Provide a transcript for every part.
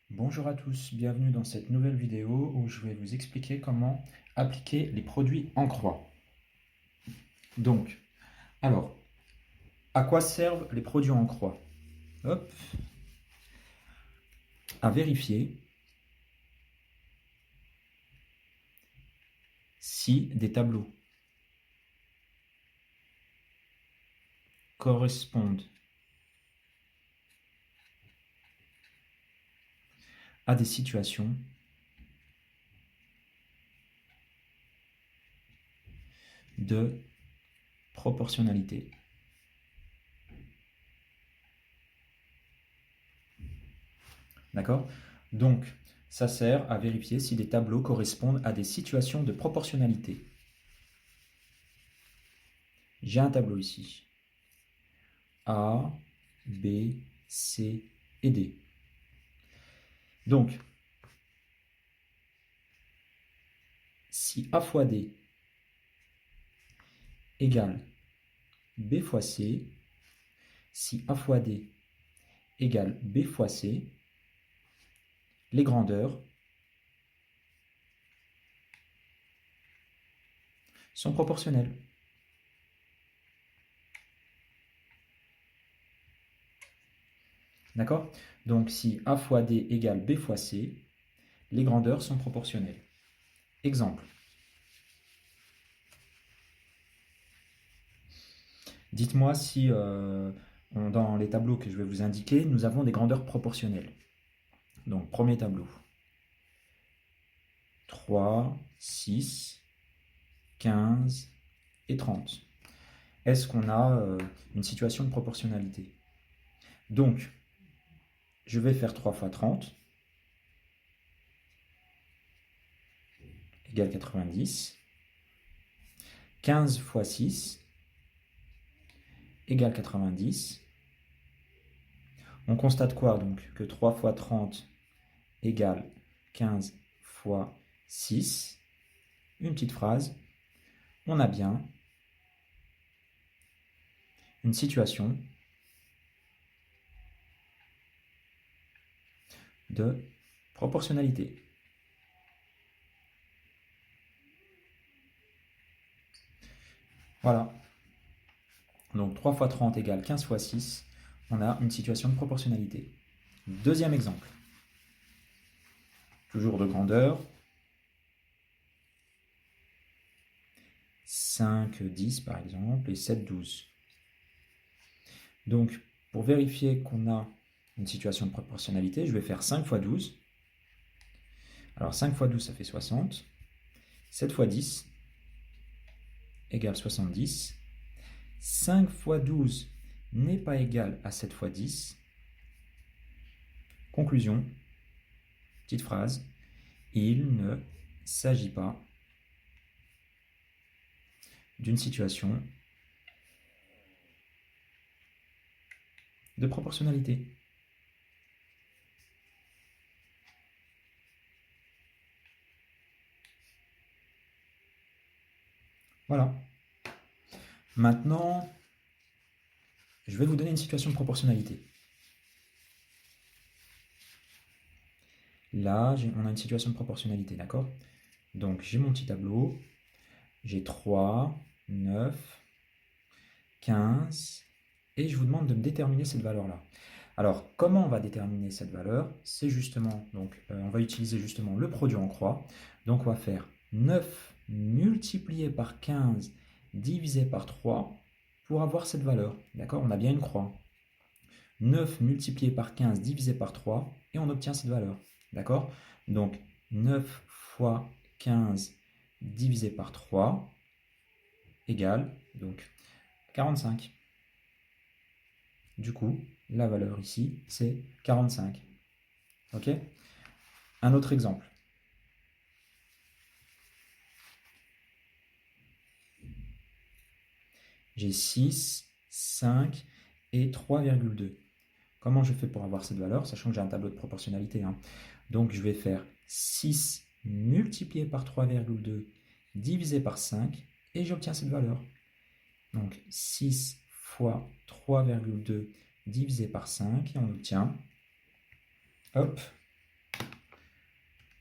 Bonjour à tous, bienvenue dans cette nouvelle vidéo où je vais vous expliquer comment appliquer les produits en croix. Donc, alors, à quoi servent les produits en croix? Hop, à vérifier si des tableaux correspondent à des situations de proportionnalité. D'accord? Donc, ça sert à vérifier si des tableaux correspondent à des situations de proportionnalité. J'ai un tableau ici. A, B, C et D. Donc, si A fois D égale B fois C, si A fois D égale B fois C, les grandeurs sont proportionnelles. D'accord? Donc si A fois D égale B fois C, les grandeurs sont proportionnelles. Exemple. Dites-moi si dans les tableaux que je vais vous indiquer, nous avons des grandeurs proportionnelles. Donc premier tableau. 3, 6, 15 et 30. Est-ce qu'on a une situation de proportionnalité? Donc, je vais faire 3 fois 30 égale 90. 15 fois 6 égale 90. On constate quoi donc? Que 3 fois 30 égale 15 fois 6. Une petite phrase. On a bien une situation de proportionnalité. Voilà. Donc 3 fois 30 égale 15 fois 6. On a une situation de proportionnalité. Deuxième exemple. Toujours de grandeur. 5, 10 par exemple, et 7, 12. Donc, pour vérifier qu'on a une situation de proportionnalité, je vais faire 5 fois 12. Alors 5 fois 12, ça fait 60. 7 fois 10 égale 70. 5 fois 12 n'est pas égal à 7 fois 10. Conclusion, petite phrase, il ne s'agit pas d'une situation de proportionnalité. Voilà. Maintenant, je vais vous donner une situation de proportionnalité. Là, on a une situation de proportionnalité, d'accord? Donc, j'ai mon petit tableau. J'ai 3, 9, 15, et je vous demande de me déterminer cette valeur-là. Alors, comment on va déterminer cette valeur? C'est justement, donc, on va utiliser justement le produit en croix. Donc, on va faire 9 multiplié par 15 divisé par 3 pour avoir cette valeur. D'accord? On a bien une croix. 9 multiplié par 15 divisé par 3 et on obtient cette valeur. D'accord? Donc, 9 fois 15 divisé par 3 égale donc 45. Du coup, la valeur ici, c'est 45. Ok? Un autre exemple. J'ai 6, 5 et 3,2. Comment je fais pour avoir cette valeur, sachant que j'ai un tableau de proportionnalité, hein. Donc, je vais faire 6 multiplié par 3,2 divisé par 5 et j'obtiens cette valeur. Donc, 6 fois 3,2 divisé par 5 et on obtient, hop,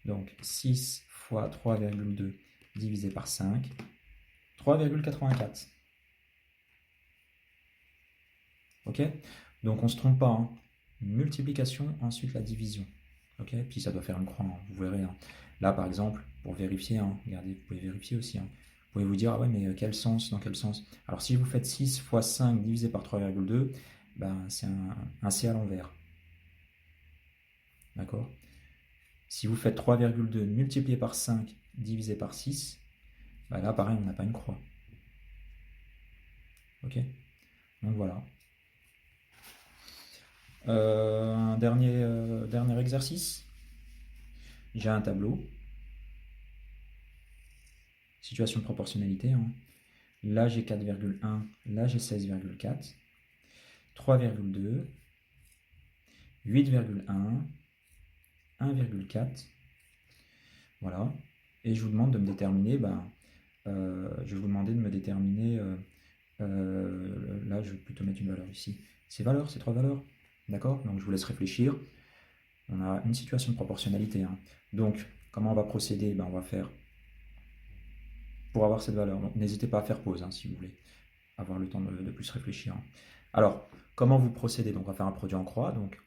Donc 6 fois 3,2 divisé par 5, 3,84. Ok? Donc on ne se trompe pas, hein. Multiplication, ensuite la division. Ok? Puis ça doit faire une croix, hein, vous verrez, hein. Là par exemple, pour vérifier, hein, regardez, vous pouvez vérifier aussi, hein. Vous pouvez vous dire, ah ouais, mais quel sens, dans quel sens? Alors si vous faites 6 fois 5 divisé par 3,2, ben, c'est un C à l'envers. D'accord? Si vous faites 3,2 multiplié par 5 divisé par 6, ben là pareil, on n'a pas une croix. Ok? Donc voilà. Un dernier exercice. J'ai un tableau. Situation de proportionnalité, hein. Là j'ai 4,1, là j'ai 16,4, 3,2, 8,1, 1,4. Voilà. Et je vous demande de me déterminer, je vais vous demander de me déterminer, là je vais plutôt mettre une valeur ici. Ces valeurs, ces trois valeurs. D'accord? Donc je vous laisse réfléchir. On a une situation de proportionnalité, hein. Donc comment on va procéder? On va faire pour avoir cette valeur. Donc n'hésitez pas à faire pause, hein, si vous voulez avoir le temps de plus réfléchir. Alors, comment vous procédez? Donc on va faire un produit en croix. Donc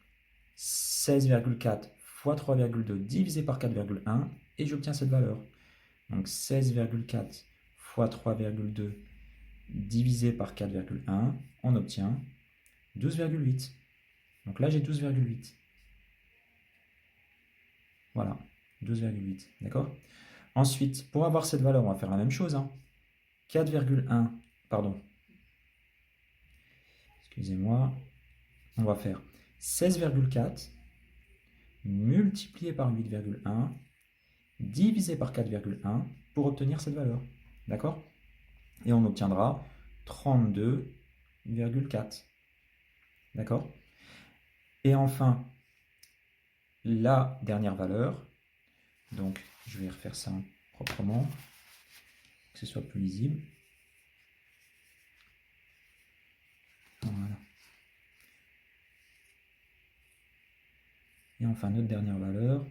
16,4 fois 3,2 divisé par 4,1 et j'obtiens cette valeur. Donc 16,4 fois 3,2 divisé par 4,1, on obtient 12,8. Donc là j'ai 12,8. Voilà, 12,8. D'accord? Ensuite, pour avoir cette valeur, on va faire la même chose, hein. 4,1, pardon. Excusez-moi. On va faire 16,4 multiplié par 8,1 divisé par 4,1 pour obtenir cette valeur. D'accord? Et on obtiendra 32,4. D'accord? Et enfin, la dernière valeur, donc je vais refaire ça proprement, que ce soit plus lisible. Voilà. Et enfin, notre dernière valeur,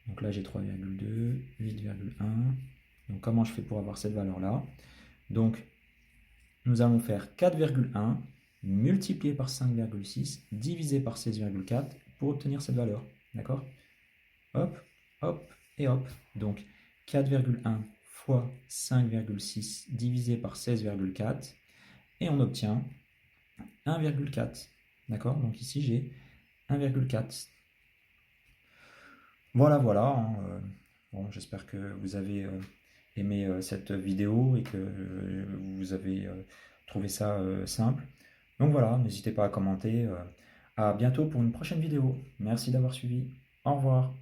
donc là j'ai 3,2, 8,1. Donc comment je fais pour avoir cette valeur-là? Donc nous allons faire 4,1 multiplié par 5,6 divisé par 16,4 pour obtenir cette valeur. D'accord? Hop, hop et hop. Donc 4,1 fois 5,6 divisé par 16,4 et on obtient 1,4. D'accord? Donc ici j'ai 1,4. Voilà, voilà, hein, bon, j'espère que vous avez aimé cette vidéo et que vous avez trouvé ça simple. Donc voilà, n'hésitez pas à commenter. À bientôt pour une prochaine vidéo. Merci d'avoir suivi. Au revoir.